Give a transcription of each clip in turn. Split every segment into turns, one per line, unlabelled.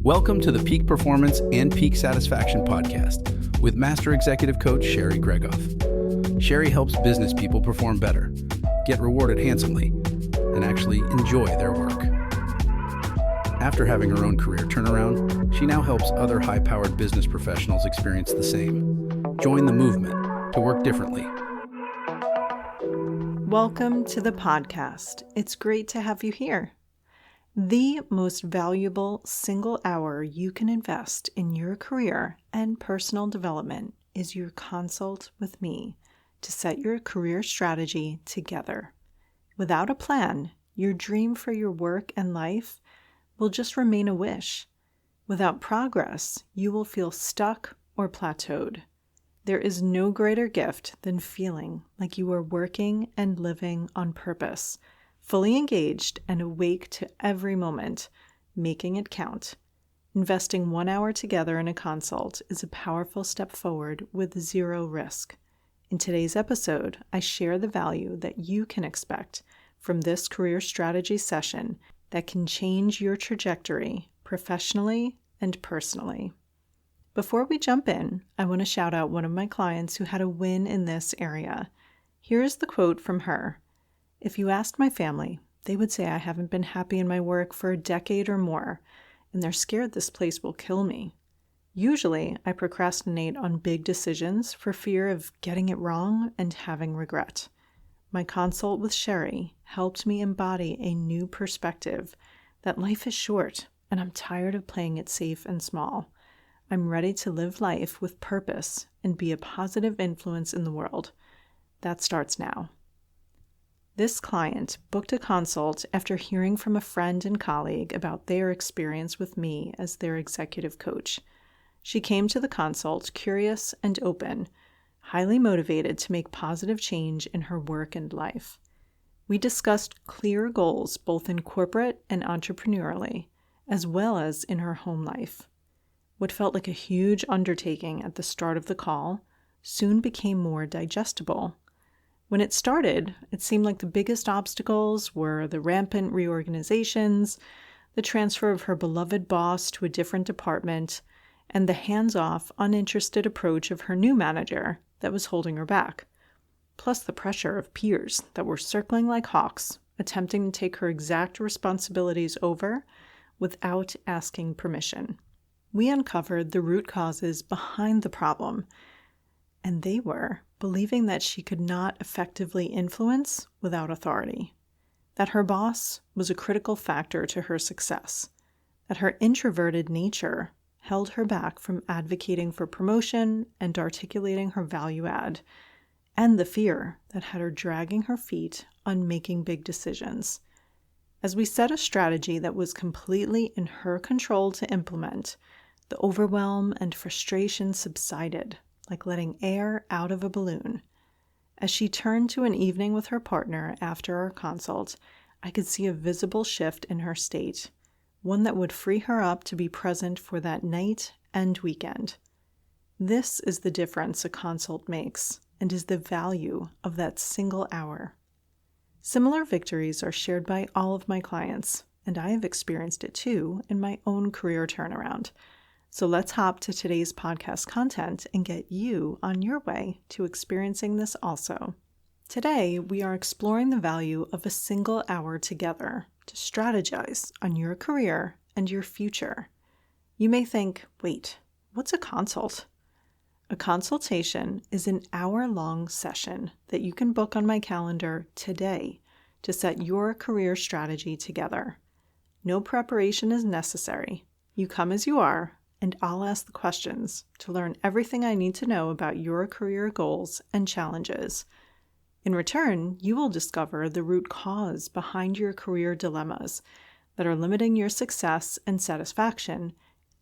Welcome to the Peak Performance and Peak Satisfaction podcast with Master Executive Coach Sherry Gregoff. Sherry helps business people perform better, get rewarded handsomely, and actually enjoy their work. After having her own career turnaround, she now helps other high-powered business professionals experience the same. Join the movement to work differently.
Welcome to the podcast. It's great to have you here. The most valuable single hour you can invest in your career and personal development is your consult with me to set your career strategy together. Without a plan, your dream for your work and life will just remain a wish. Without progress, you will feel stuck or plateaued. There is no greater gift than feeling like you are working and living on purpose, fully engaged and awake to every moment, making it count. Investing 1 hour together in a consult is a powerful step forward with zero risk. In today's episode, I share the value that you can expect from this career strategy session that can change your trajectory professionally and personally. Before we jump in, I want to shout out one of my clients who had a win in this area. Here's the quote from her. If you asked my family, they would say I haven't been happy in my work for a decade or more, and they're scared this place will kill me. Usually, I procrastinate on big decisions for fear of getting it wrong and having regret. My consult with Sherry helped me embody a new perspective that life is short, and I'm tired of playing it safe and small. I'm ready to live life with purpose and be a positive influence in the world. That starts now. This client booked a consult after hearing from a friend and colleague about their experience with me as their executive coach. She came to the consult curious and open, highly motivated to make positive change in her work and life. We discussed clear goals both in corporate and entrepreneurially, as well as in her home life. What felt like a huge undertaking at the start of the call soon became more digestible. When it started, it seemed like the biggest obstacles were the rampant reorganizations, the transfer of her beloved boss to a different department, and the hands-off, uninterested approach of her new manager that was holding her back, plus the pressure of peers that were circling like hawks, attempting to take her exact responsibilities over without asking permission. We uncovered the root causes behind the problem, and they were believing that she could not effectively influence without authority, that her boss was a critical factor to her success, that her introverted nature held her back from advocating for promotion and articulating her value add, and the fear that had her dragging her feet on making big decisions. As we set a strategy that was completely in her control to implement, the overwhelm and frustration subsided, like letting air out of a balloon. As she turned to an evening with her partner after our consult, I could see a visible shift in her state, one that would free her up to be present for that night and weekend. This is the difference a consult makes, and is the value of that single hour. Similar victories are shared by all of my clients, and I have experienced it too in my own career turnaround. So let's hop to today's podcast content and get you on your way to experiencing this also. Today, we are exploring the value of a single hour together to strategize on your career and your future. You may think, wait, what's a consult? A consultation is an hour-long session that you can book on my calendar today to set your career strategy together. No preparation is necessary. You come as you are, and I'll ask the questions to learn everything I need to know about your career goals and challenges. In return, you will discover the root cause behind your career dilemmas that are limiting your success and satisfaction,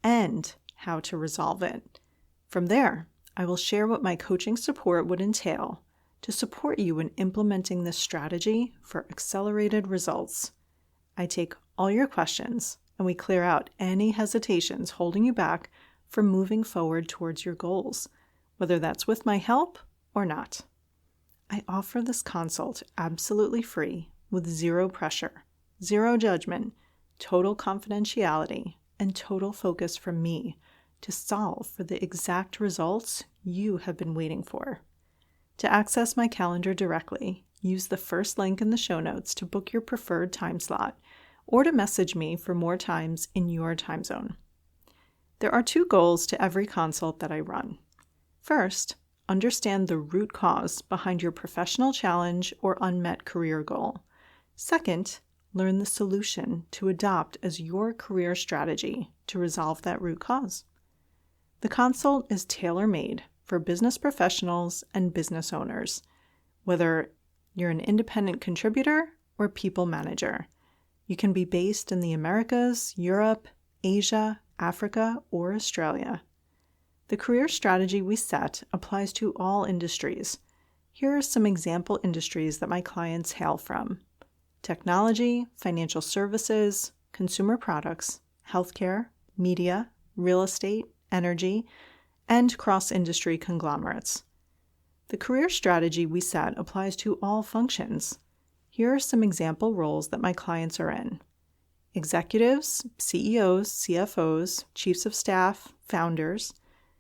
and how to resolve it. From there, I will share what my coaching support would entail to support you in implementing this strategy for accelerated results. I take all your questions, and we clear out any hesitations holding you back from moving forward towards your goals, whether that's with my help or not. I offer this consult absolutely free with zero pressure, zero judgment, total confidentiality, and total focus from me to solve for the exact results you have been waiting for. To access my calendar directly, use the first link in the show notes to book your preferred time slot or to message me for more times in your time zone. There are 2 goals to every consult that I run. First, understand the root cause behind your professional challenge or unmet career goal. Second, learn the solution to adopt as your career strategy to resolve that root cause. The consult is tailor-made for business professionals and business owners, whether you're an independent contributor or people manager. You can be based in the Americas, Europe, Asia, Africa, or Australia. The career strategy we set applies to all industries. Here are some example industries that my clients hail from: technology, financial services, consumer products, healthcare, media, real estate, energy, and cross-industry conglomerates. The career strategy we set applies to all functions. Here are some example roles that my clients are in: executives, CEOs, CFOs, chiefs of staff, founders,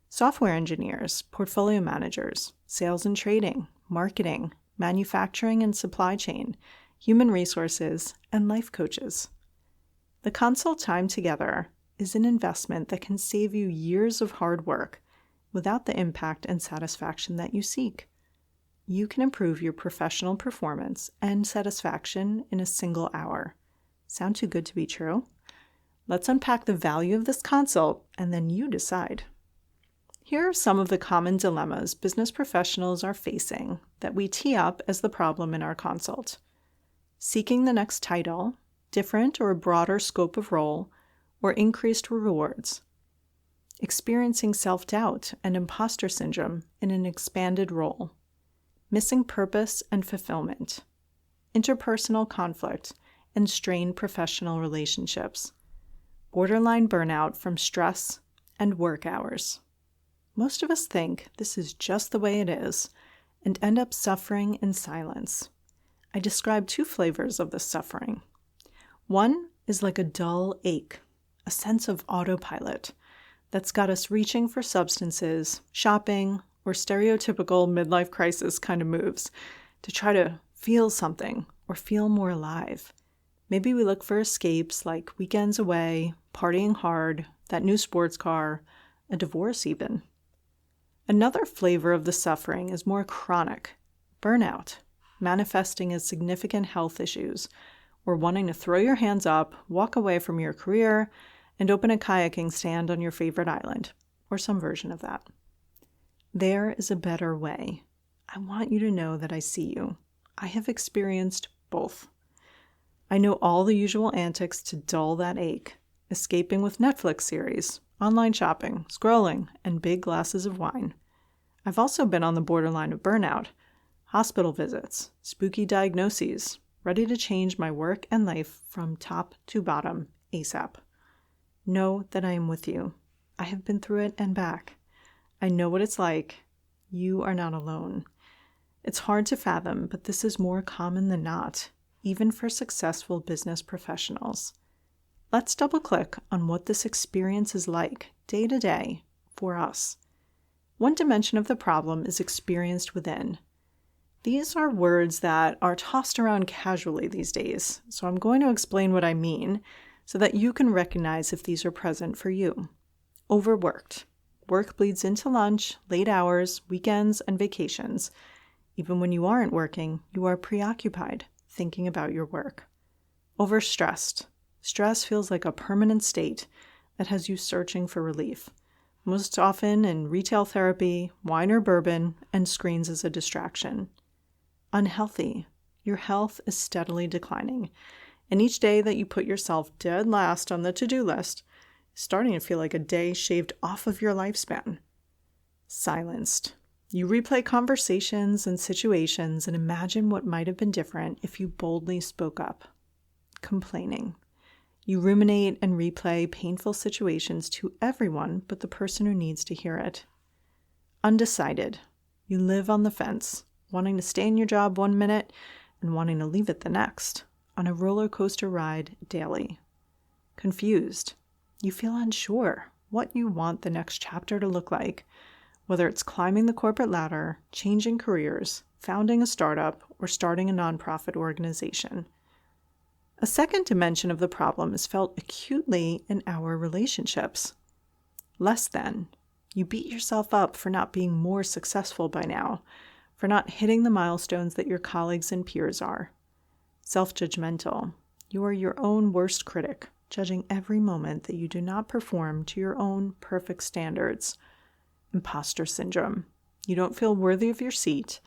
software engineers, portfolio managers, sales and trading, marketing, manufacturing and supply chain, human resources, and life coaches. The consult time together is an investment that can save you years of hard work without the impact and satisfaction that you seek. You can improve your professional performance and satisfaction in a single hour. Sound too good to be true? Let's unpack the value of this consult and then you decide. Here are some of the common dilemmas business professionals are facing that we tee up as the problem in our consult: seeking the next title, different or broader scope of role, or increased rewards; experiencing self-doubt and imposter syndrome in an expanded role; missing purpose and fulfillment; interpersonal conflict and strained professional relationships; borderline burnout from stress and work hours. Most of us think this is just the way it is and end up suffering in silence. I describe 2 flavors of this suffering. One is like a dull ache, a sense of autopilot that's got us reaching for substances, shopping, or stereotypical midlife crisis kind of moves to try to feel something or feel more alive. Maybe we look for escapes like weekends away, partying hard, that new sports car, a divorce even. Another flavor of the suffering is more chronic, burnout, manifesting as significant health issues, or wanting to throw your hands up, walk away from your career, and open a kayaking stand on your favorite island, or some version of that. There is a better way. I want you to know that I see you. I have experienced both. I know all the usual antics to dull that ache: escaping with Netflix series, online shopping, scrolling, and big glasses of wine. I've also been on the borderline of burnout, hospital visits, spooky diagnoses, ready to change my work and life from top to bottom ASAP. Know that I am with you. I have been through it and back. I know what it's like. You are not alone. It's hard to fathom, but this is more common than not, even for successful business professionals. Let's double-click on what this experience is like day to day for us. One dimension of the problem is experienced within. These are words that are tossed around casually these days, so I'm going to explain what I mean so that you can recognize if these are present for you. Overworked. Work bleeds into lunch, late hours, weekends, and vacations. Even when you aren't working, you are preoccupied, thinking about your work. Overstressed. Stress feels like a permanent state that has you searching for relief, most often in retail therapy, wine or bourbon, and screens as a distraction. Unhealthy. Your health is steadily declining, and each day that you put yourself dead last on the to-do list is starting to feel like a day shaved off of your lifespan. Silenced. You replay conversations and situations and imagine what might have been different if you boldly spoke up. Complaining. You ruminate and replay painful situations to everyone but the person who needs to hear it. Undecided. You live on the fence, wanting to stay in your job one minute and wanting to leave it the next, on a roller coaster ride daily. Confused. You feel unsure what you want the next chapter to look like, whether it's climbing the corporate ladder, changing careers, founding a startup, or starting a nonprofit organization. A second dimension of the problem is felt acutely in our relationships. Less than. You beat yourself up for not being more successful by now, for not hitting the milestones that your colleagues and peers are. Self-judgmental. You are your own worst critic, judging every moment that you do not perform to your own perfect standards. Imposter syndrome. You don't feel worthy of your seat,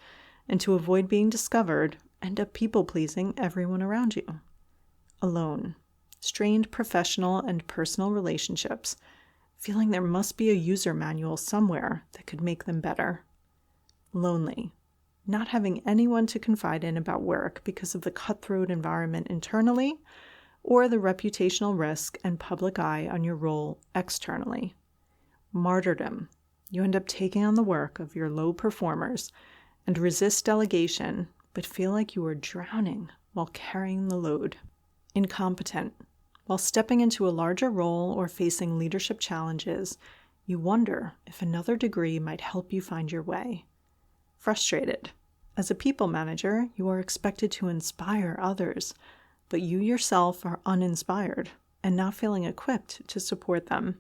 and to avoid being discovered, end up people-pleasing everyone around you. Alone. Strained professional and personal relationships, feeling there must be a user manual somewhere that could make them better. Lonely. Not having anyone to confide in about work because of the cutthroat environment internally or the reputational risk and public eye on your role externally. Martyrdom. You end up taking on the work of your low performers and resist delegation, but feel like you are drowning while carrying the load. Incompetent. While stepping into a larger role or facing leadership challenges, you wonder if another degree might help you find your way. Frustrated. As a people manager, you are expected to inspire others, but you yourself are uninspired and not feeling equipped to support them.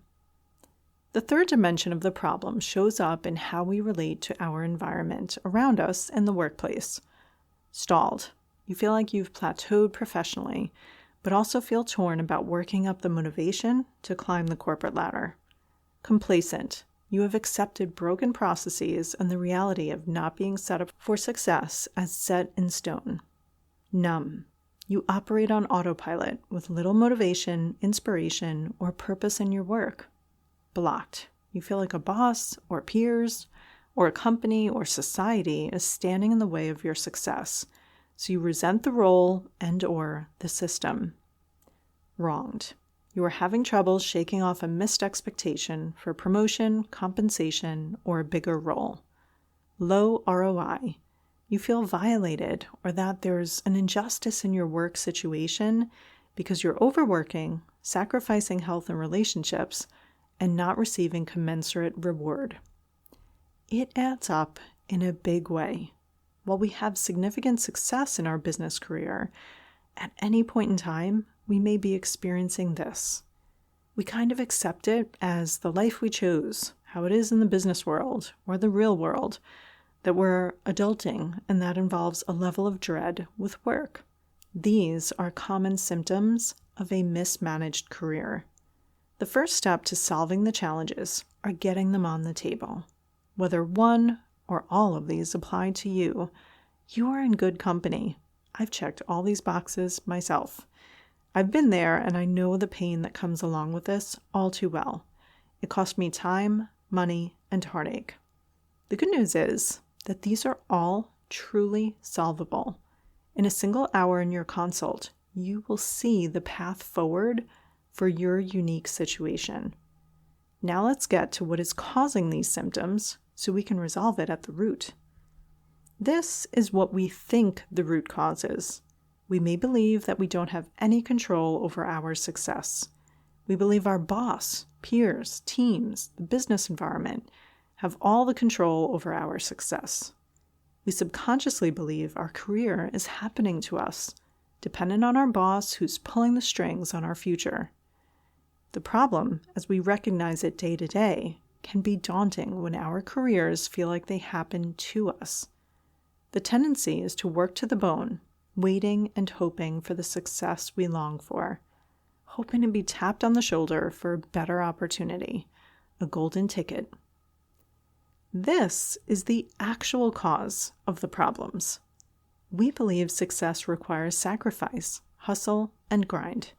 The third dimension of the problem shows up in how we relate to our environment around us in the workplace. Stalled. You feel like you've plateaued professionally, but also feel torn about working up the motivation to climb the corporate ladder. Complacent. You have accepted broken processes and the reality of not being set up for success as set in stone. Numb. You operate on autopilot with little motivation, inspiration, or purpose in your work. Blocked. You feel like a boss or peers or a company or society is standing in the way of your success, so you resent the role and/or the system. Wronged. You are having trouble shaking off a missed expectation for promotion, compensation, or a bigger role. Low ROI. You feel violated or that there's an injustice in your work situation because you're overworking, sacrificing health and relationships, and not receiving commensurate reward. It adds up in a big way. While we have significant success in our business career, at any point in time, we may be experiencing this. We kind of accept it as the life we chose, how it is in the business world or the real world, that we're adulting, and that involves a level of dread with work. These are common symptoms of a mismanaged career. The first step to solving the challenges are getting them on the table. Whether one or all of these apply to you, you are in good company. I've checked all these boxes myself. I've been there, and I know the pain that comes along with this all too well. It cost me time, money, and heartache. The good news is that these are all truly solvable. In a single hour in your consult, you will see the path forward for your unique situation. Now let's get to what is causing these symptoms so we can resolve it at the root. This is what we think the root cause is. We may believe that we don't have any control over our success. We believe our boss, peers, teams, the business environment have all the control over our success. We subconsciously believe our career is happening to us, dependent on our boss who's pulling the strings on our future. The problem, as we recognize it day to day, can be daunting when our careers feel like they happen to us. The tendency is to work to the bone, waiting and hoping for the success we long for, hoping to be tapped on the shoulder for a better opportunity, a golden ticket. This is the actual cause of the problems. We believe success requires sacrifice, hustle, and grind.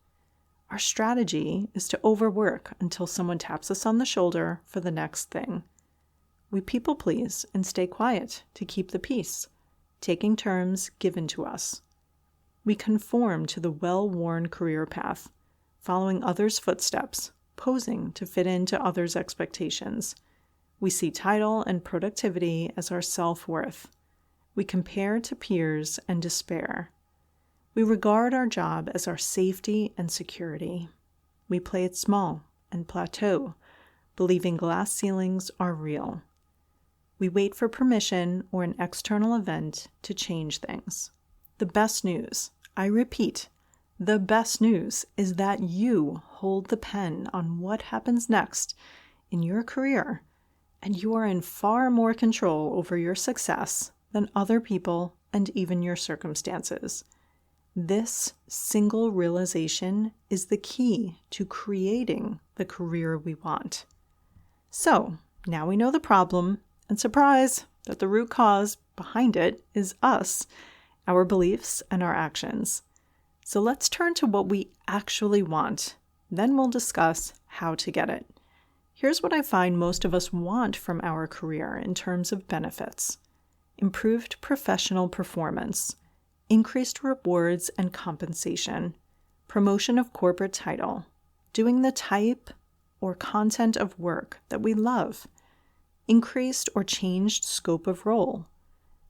Our strategy is to overwork until someone taps us on the shoulder for the next thing. We people please and stay quiet to keep the peace, taking terms given to us. We conform to the well-worn career path, following others' footsteps, posing to fit into others' expectations. We see title and productivity as our self-worth. We compare to peers and despair. We regard our job as our safety and security. We play it small and plateau, believing glass ceilings are real. We wait for permission or an external event to change things. The best news, I repeat, the best news is that you hold the pen on what happens next in your career, and you are in far more control over your success than other people and even your circumstances. This single realization is the key to creating the career we want. So, now we know the problem, and surprise, that the root cause behind it is us, our beliefs, and our actions. So let's turn to what we actually want. Then we'll discuss how to get it. Here's what I find most of us want from our career in terms of benefits: improved professional performance, increased rewards and compensation, promotion of corporate title, doing the type or content of work that we love, increased or changed scope of role,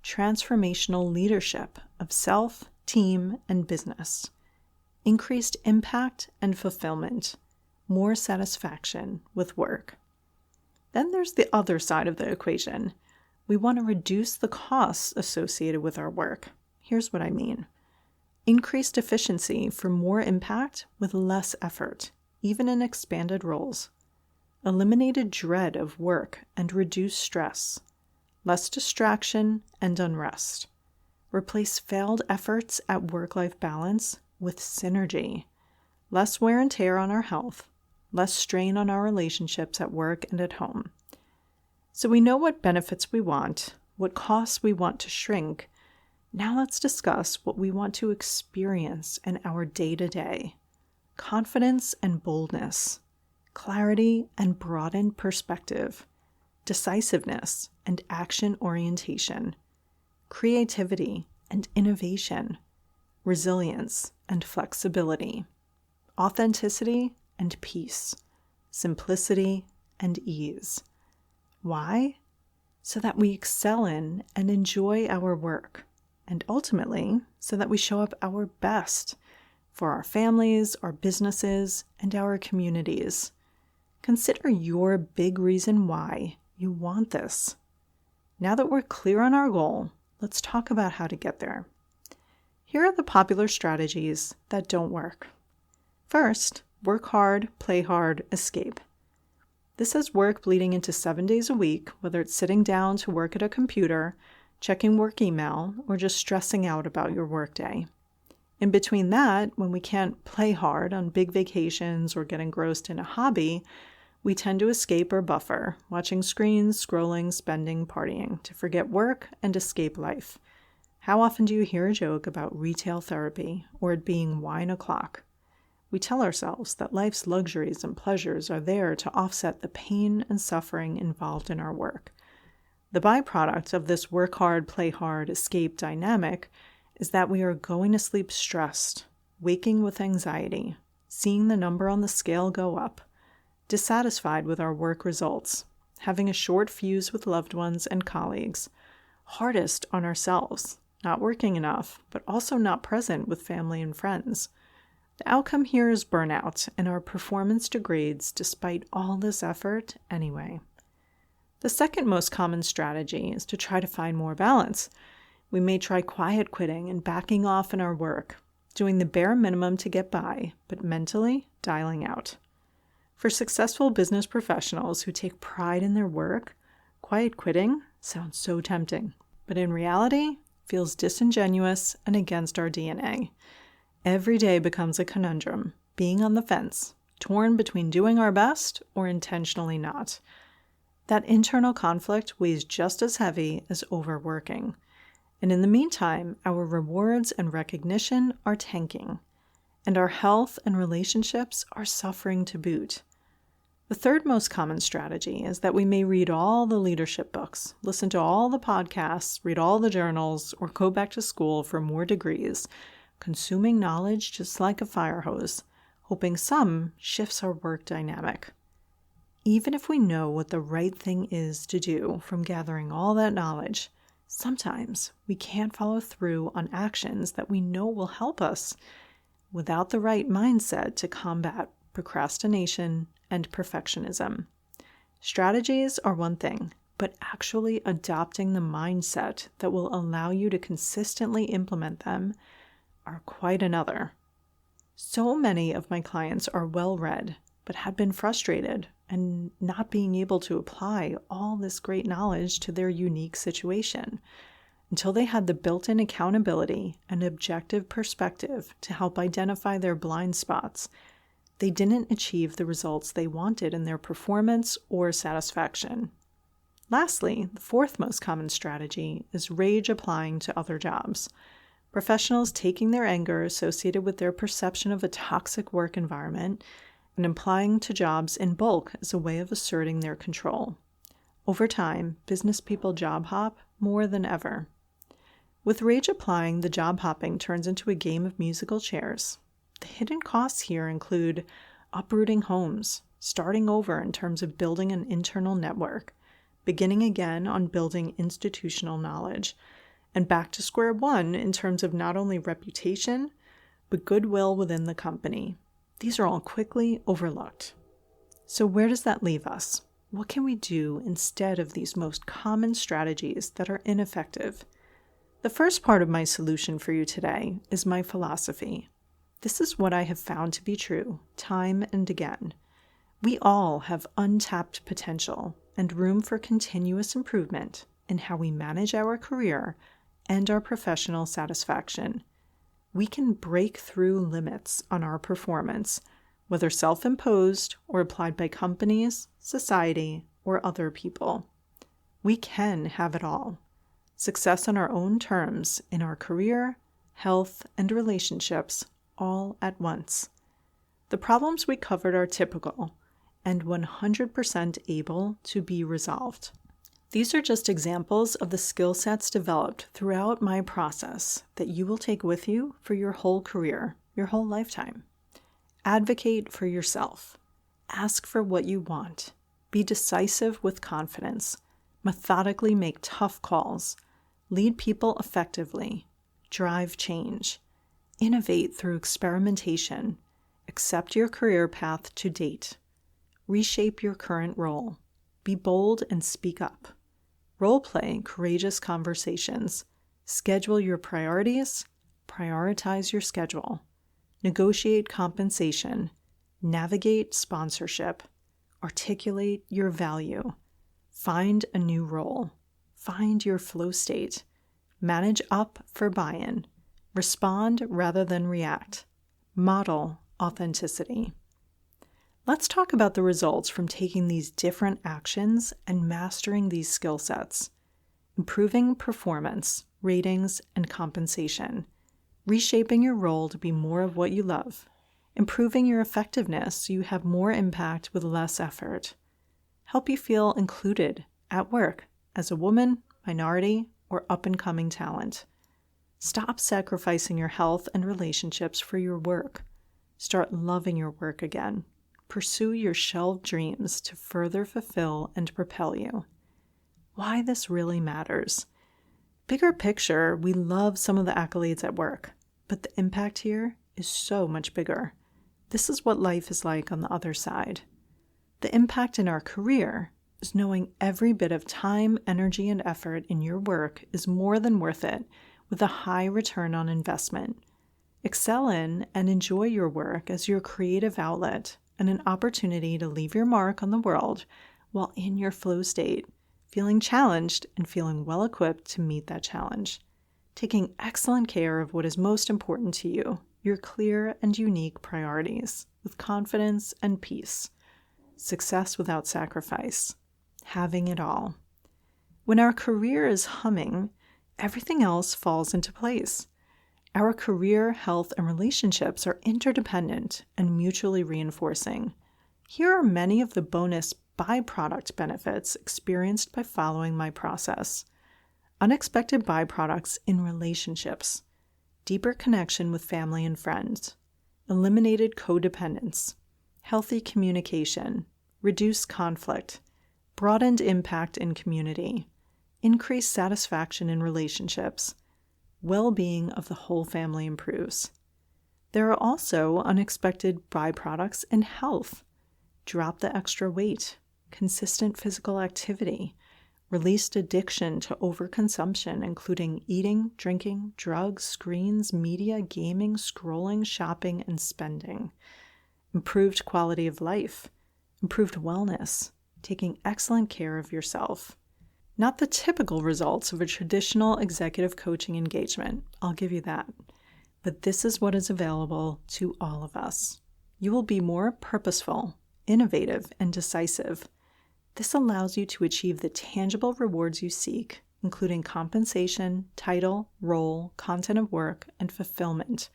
transformational leadership of self, team, and business, increased impact and fulfillment, more satisfaction with work. Then there's the other side of the equation. We want to reduce the costs associated with our work. Here's what I mean. Increased efficiency for more impact with less effort, even in expanded roles. Eliminated dread of work and reduced stress. Less distraction and unrest. Replace failed efforts at work-life balance with synergy. Less wear and tear on our health. Less strain on our relationships at work and at home. So we know what benefits we want, what costs we want to shrink. Now let's discuss what we want to experience in our day-to-day. Confidence and boldness, clarity and broadened perspective, decisiveness and action orientation, creativity and innovation, resilience and flexibility, authenticity and peace, simplicity and ease. Why? So that we excel in and enjoy our work, and ultimately, so that we show up our best for our families, our businesses, and our communities. Consider your big reason why you want this. Now that we're clear on our goal, let's talk about how to get there. Here are the popular strategies that don't work. First, work hard, play hard, escape. This is work bleeding into 7 days a week, whether it's sitting down to work at a computer, checking work email, or just stressing out about your workday. In between that, when we can't play hard on big vacations or get engrossed in a hobby, we tend to escape or buffer, watching screens, scrolling, spending, partying, to forget work and escape life. How often do you hear a joke about retail therapy or it being wine o'clock? We tell ourselves that life's luxuries and pleasures are there to offset the pain and suffering involved in our work. The byproduct of this work hard, play hard, escape dynamic is that we are going to sleep stressed, waking with anxiety, seeing the number on the scale go up, dissatisfied with our work results, having a short fuse with loved ones and colleagues, hardest on ourselves, not working enough, but also not present with family and friends. The outcome here is burnout, and our performance degrades despite all this effort anyway. The second most common strategy is to try to find more balance. We may try quiet quitting and backing off in our work, doing the bare minimum to get by, but mentally dialing out. For successful business professionals who take pride in their work, quiet quitting sounds so tempting, but in reality, feels disingenuous and against our DNA. Every day becomes a conundrum, being on the fence, torn between doing our best or intentionally not. That internal conflict weighs just as heavy as overworking. And in the meantime, our rewards and recognition are tanking, and our health and relationships are suffering to boot. The third most common strategy is that we may read all the leadership books, listen to all the podcasts, read all the journals, or go back to school for more degrees, consuming knowledge just like a fire hose, hoping some shifts our work dynamic. Even if we know what the right thing is to do from gathering all that knowledge, sometimes we can't follow through on actions that we know will help us without the right mindset to combat procrastination and perfectionism. Strategies are one thing, but actually adopting the mindset that will allow you to consistently implement them are quite another. So many of my clients are well-read, but had been frustrated and not being able to apply all this great knowledge to their unique situation until they had the built-in accountability and objective perspective to help identify their blind spots. They didn't achieve the results they wanted in their performance or satisfaction. Lastly, the fourth most common strategy is rage applying to other jobs. Professionals taking their anger associated with their perception of a toxic work environment and applying to jobs in bulk as a way of asserting their control. Over time, business people job hop more than ever. With rage applying, the job hopping turns into a game of musical chairs. The hidden costs here include uprooting homes, starting over in terms of building an internal network, beginning again on building institutional knowledge, and back to square one in terms of not only reputation, but goodwill within the company. These are all quickly overlooked. So where does that leave us? What can we do instead of these most common strategies that are ineffective? The first part of my solution for you today is my philosophy. This is what I have found to be true time and again. We all have untapped potential and room for continuous improvement in how we manage our career and our professional satisfaction. We can break through limits on our performance, whether self-imposed or applied by companies, society, or other people. We can have it all. Success on our own terms in our career, health, and relationships all at once. The problems we covered are typical and 100% able to be resolved. These are just examples of the skill sets developed throughout my process that you will take with you for your whole career, your whole lifetime. Advocate for yourself. Ask for what you want. Be decisive with confidence. Methodically make tough calls. Lead people effectively. Drive change. Innovate through experimentation. Accept your career path to date. Reshape your current role. Be bold and speak up. Role-play courageous conversations. Schedule your priorities. Prioritize your schedule. Negotiate compensation. Navigate sponsorship. Articulate your value. Find a new role. Find your flow state. Manage up for buy-in. Respond rather than react. Model authenticity. Let's talk about the results from taking these different actions and mastering these skill sets. Improving performance, ratings, and compensation. Reshaping your role to be more of what you love. Improving your effectiveness so you have more impact with less effort. Help you feel included at work as a woman, minority, or up-and-coming talent. Stop sacrificing your health and relationships for your work. Start loving your work again. Pursue your shelved dreams to further fulfill and propel you. Why this really matters. Bigger picture, we love some of the accolades at work, but the impact here is so much bigger. This is what life is like on the other side. The impact in our career is knowing every bit of time, energy, and effort in your work is more than worth it with a high return on investment. Excel in and enjoy your work as your creative outlet and an opportunity to leave your mark on the world while in your flow state, feeling challenged and feeling well equipped to meet that challenge. Taking excellent care of what is most important to you, your clear and unique priorities, with confidence and peace. Success without sacrifice. Having it all. When our career is humming, everything else falls into place. Our career, health, and relationships are interdependent and mutually reinforcing. Here are many of the bonus byproduct benefits experienced by following my process. Unexpected byproducts in relationships. Deeper connection with family and friends. Eliminated codependence. Healthy communication. Reduced conflict. Broadened impact in community. Increased satisfaction in relationships. Well-being of the whole family improves. There are also unexpected byproducts in health. dropped the extra weight, consistent physical activity, released addiction to overconsumption, including eating, drinking, drugs, screens, media, gaming, scrolling, shopping, and spending, improved quality of life, improved wellness, taking excellent care of yourself. Not the typical results of a traditional executive coaching engagement, I'll give you that. But this is what is available to all of us. You will be more purposeful, innovative, and decisive. This allows you to achieve the tangible rewards you seek, including compensation, title, role, content of work, and fulfillment,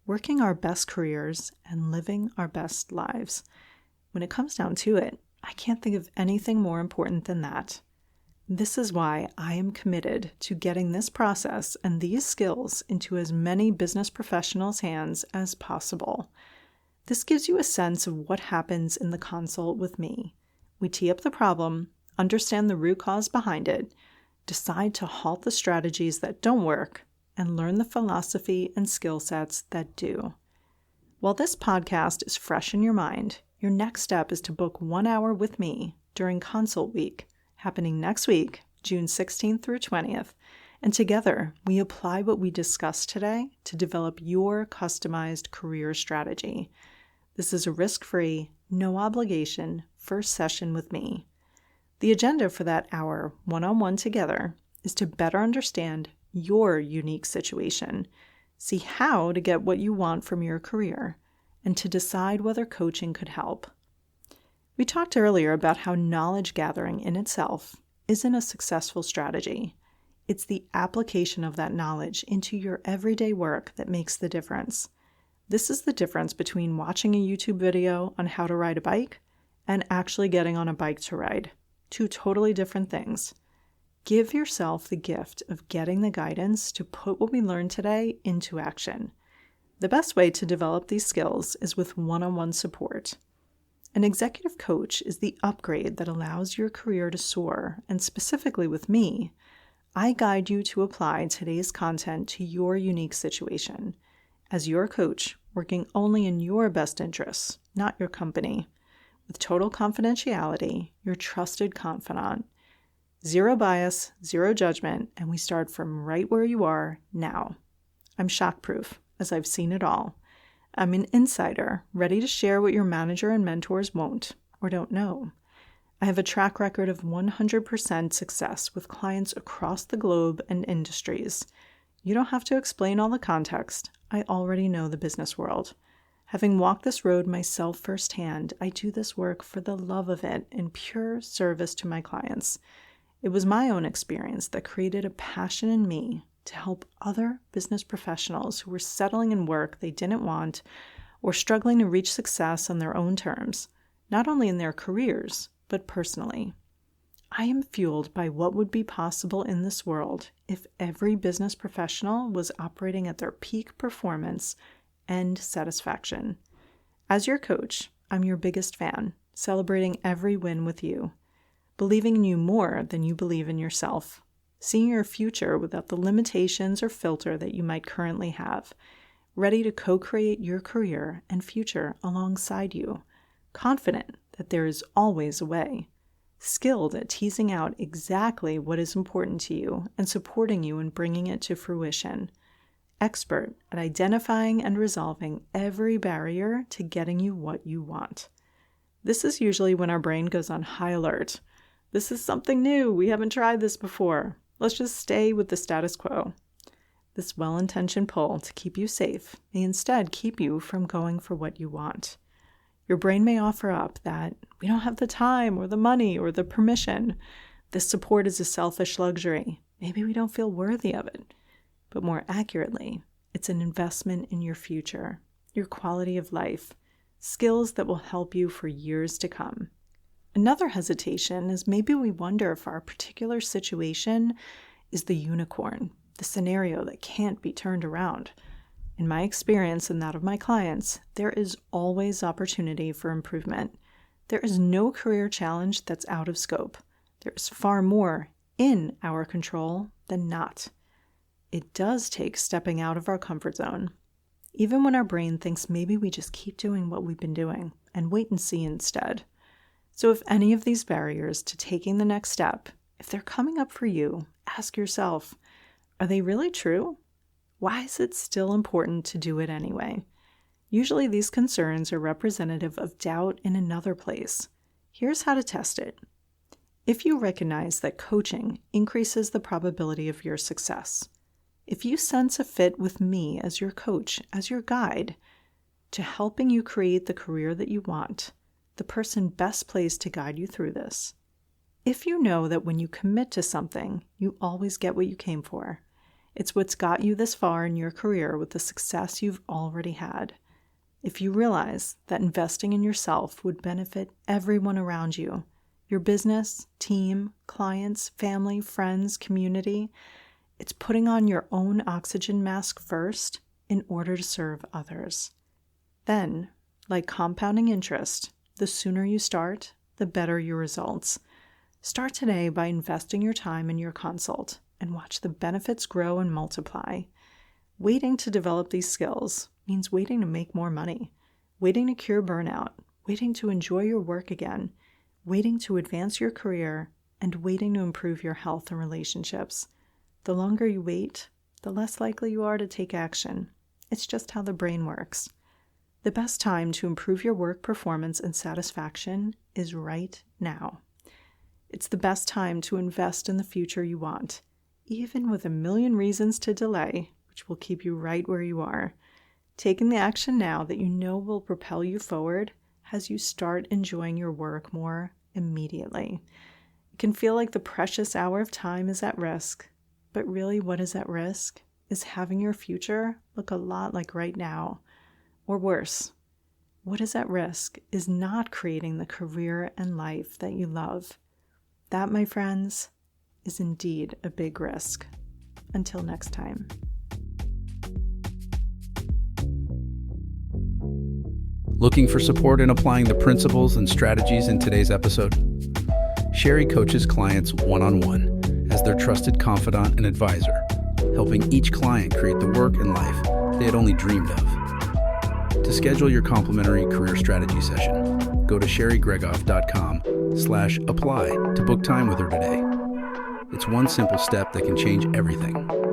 working our best careers and living our best lives. When it comes down to it, I can't think of anything more important than that. This is why I am committed to getting this process and these skills into as many business professionals' hands as possible. This gives you a sense of what happens in the consult with me. We tee up the problem, understand the root cause behind it, decide to halt the strategies that don't work, and learn the philosophy and skill sets that do. While this podcast is fresh in your mind, your next step is to book 1 hour with me during Consult Week, happening next week, June 16th through 20th, and together we apply what we discussed today to develop your customized career strategy. This is a risk-free, no obligation first session with me. The agenda for that hour, one-on-one together, is to better understand your unique situation, see how to get what you want from your career, and to decide whether coaching could help. We talked earlier about how knowledge gathering in itself isn't a successful strategy. It's the application of that knowledge into your everyday work that makes the difference. This is the difference between watching a YouTube video on how to ride a bike and actually getting on a bike to ride. Two totally different things. Give yourself the gift of getting the guidance to put what we learned today into action. The best way to develop these skills is with one-on-one support. An executive coach is the upgrade that allows your career to soar, and specifically with me, I guide you to apply today's content to your unique situation. As your coach, working only in your best interests, not your company, with total confidentiality, your trusted confidant. Zero bias, zero judgment, and we start from right where you are now. I'm shock-proof, as I've seen it all. I'm an insider, ready to share what your manager and mentors won't or don't know. I have a track record of 100% success with clients across the globe and industries. You don't have to explain all the context. I already know the business world. Having walked this road myself firsthand, I do this work for the love of it in pure service to my clients. It was my own experience that created a passion in me to help other business professionals who were settling in work they didn't want or struggling to reach success on their own terms, not only in their careers, but personally. I am fueled by what would be possible in this world if every business professional was operating at their peak performance and satisfaction. As your coach, I'm your biggest fan, celebrating every win with you, believing in you more than you believe in yourself, seeing your future without the limitations or filter that you might currently have, ready to co-create your career and future alongside you, confident that there is always a way, skilled at teasing out exactly what is important to you and supporting you in bringing it to fruition, expert at identifying and resolving every barrier to getting you what you want. This is usually when our brain goes on high alert. This is something new. We haven't tried this before. Let's just stay with the status quo. This well-intentioned pull to keep you safe may instead keep you from going for what you want. Your brain may offer up that we don't have the time or the money or the permission. This support is a selfish luxury. Maybe we don't feel worthy of it. But more accurately, it's an investment in your future, your quality of life, skills that will help you for years to come. Another hesitation is maybe we wonder if our particular situation is the unicorn, the scenario that can't be turned around. In my experience and that of my clients, there is always opportunity for improvement. There is no career challenge that's out of scope. There is far more in our control than not. It does take stepping out of our comfort zone. Even when our brain thinks maybe we just keep doing what we've been doing and wait and see instead. So if any of these barriers to taking the next step, if they're coming up for you, ask yourself, are they really true? Why is it still important to do it anyway? Usually these concerns are representative of doubt in another place. Here's how to test it. If you recognize that coaching increases the probability of your success, if you sense a fit with me as your coach, as your guide, to helping you create the career that you want, the person best placed to guide you through this, if you know that when you commit to something, you always get what you came for, it's what's got you this far in your career with the success you've already had, if you realize that investing in yourself would benefit everyone around you, your business, team, clients, family, friends, community, it's putting on your own oxygen mask first in order to serve others. Then, like compounding interest, the sooner you start, the better your results. Start today by investing your time in your consult and watch the benefits grow and multiply. Waiting to develop these skills means waiting to make more money, waiting to cure burnout, waiting to enjoy your work again, waiting to advance your career, and waiting to improve your health and relationships. The longer you wait, the less likely you are to take action. It's just how the brain works. The best time to improve your work performance and satisfaction is right now. It's the best time to invest in the future you want, even with a million reasons to delay, which will keep you right where you are. Taking the action now that you know will propel you forward as you start enjoying your work more immediately. It can feel like the precious hour of time is at risk, but really what is at risk is having your future look a lot like right now. Or worse, what is at risk is not creating the career and life that you love. That, my friends, is indeed a big risk. Until next time.
Looking for support in applying the principles and strategies in today's episode? Sherry coaches clients one-on-one as their trusted confidant and advisor, helping each client create the work and life they had only dreamed of. To schedule your complimentary career strategy session, go to sherrygregoff.com/apply to book time with her today. It's one simple step that can change everything.